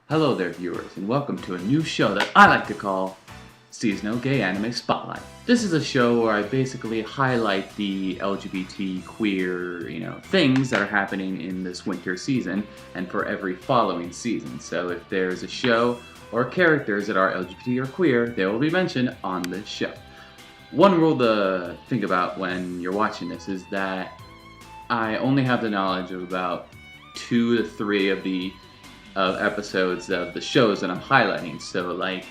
Hello there viewers, and welcome to a new show that I like to call Seasonal Gay Anime Spotlight. This is a show where I basically highlight the LGBT queer, things that are happening in this winter season and for every following season. So if there's a show or characters that are LGBT or queer, they will be mentioned on this show. One rule to think about when you're watching this is that I only have the knowledge of about 2 to 3 of the episodes of the shows that I'm highlighting. So like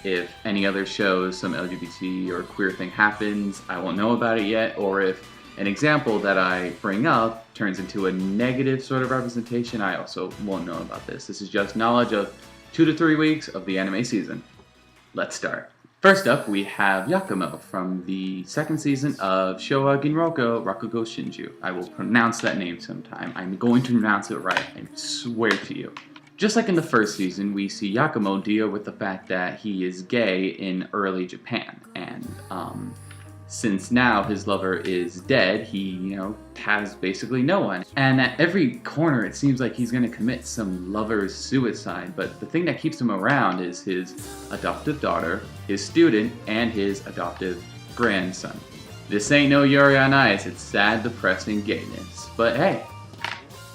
if any other shows, some LGBT or queer thing happens, I won't know about it yet, or if an example that I bring up turns into a negative sort of representation, I also won't know about this. This is just knowledge of 2 to 3 weeks of the anime season. Let's start. First up, we have Yakumo from the 2nd season of Showa Ginroko Rakugo Shinju. I will pronounce that name sometime. I'm going to pronounce it right, I swear to you. Just like in the 1st season, we see Yakumo deal with the fact that he is gay in early Japan, and since now his lover is dead, he, has basically no one. And at every corner it seems like he's gonna commit some lover's suicide, but the thing that keeps him around is his adoptive daughter, his student, and his adoptive grandson. This ain't no Yuri on Ice, it's sad, depressing gayness. But hey,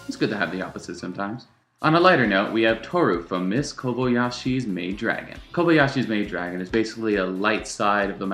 it's good to have the opposite sometimes. On a lighter note, we have Toru from Miss Kobayashi's Maid Dragon. Kobayashi's Maid Dragon is basically a light side of the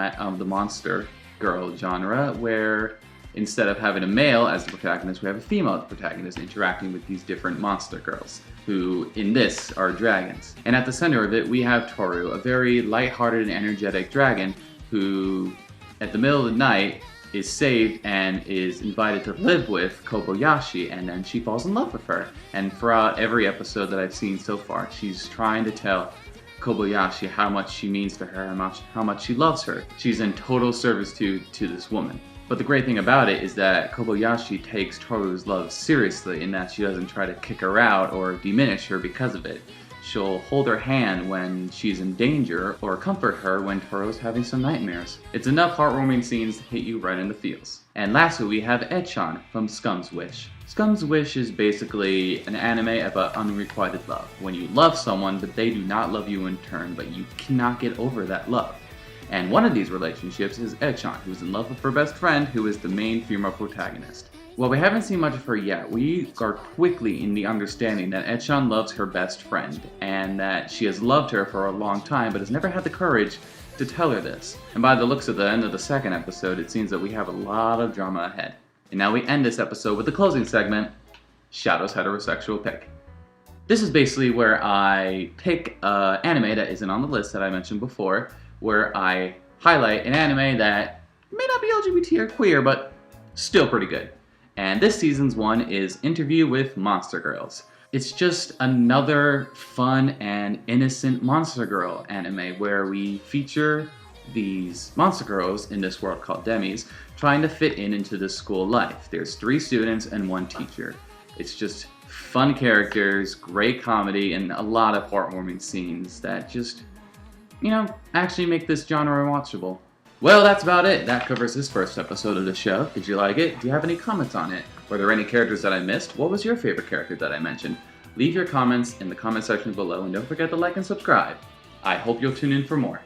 monster girl genre, where instead of having a male as the protagonist, we have a female as the protagonist interacting with these different monster girls, who in this are dragons. And at the center of it, we have Toru, a very lighthearted and energetic dragon who, at the middle of the night, is saved and is invited to live with Kobayashi, and then she falls in love with her. And throughout every episode that I've seen so far, she's trying to tell Kobayashi how much she means to her, how much she loves her. She's in total servitude to this woman. But the great thing about it is that Kobayashi takes Toru's love seriously, in that she doesn't try to kick her out or diminish her because of it. She'll hold her hand when she's in danger, or comfort her when Toru's having some nightmares. It's enough heartwarming scenes to hit you right in the feels. And lastly, we have Echan from Scum's Wish. Scum's Wish is basically an anime about unrequited love. When you love someone, but they do not love you in turn, but you cannot get over that love. And one of these relationships is Echan, who's in love with her best friend, who is the main female protagonist. While we haven't seen much of her yet, we are quickly in the understanding that Echan loves her best friend, and that she has loved her for a long time, but has never had the courage to tell her this. And by the looks of the end of the 2nd episode, it seems that we have a lot of drama ahead. And now we end this episode with the closing segment, Shadow's Heterosexual Pick. This is basically where I pick an anime that isn't on the list that I mentioned before, where I highlight an anime that may not be LGBT or queer, but still pretty good. And this season's one is Interview with Monster Girls. It's just another fun and innocent monster girl anime where we feature these monster girls in this world called Demis trying to fit into the school life. There's 3 students and 1 teacher. It's just fun characters, great comedy, and a lot of heartwarming scenes that just, actually make this genre watchable. Well, that's about it. That covers this first episode of the show. Did you like it? Do you have any comments on it? Were there any characters that I missed? What was your favorite character that I mentioned? Leave your comments in the comment section below, and don't forget to like and subscribe. I hope you'll tune in for more.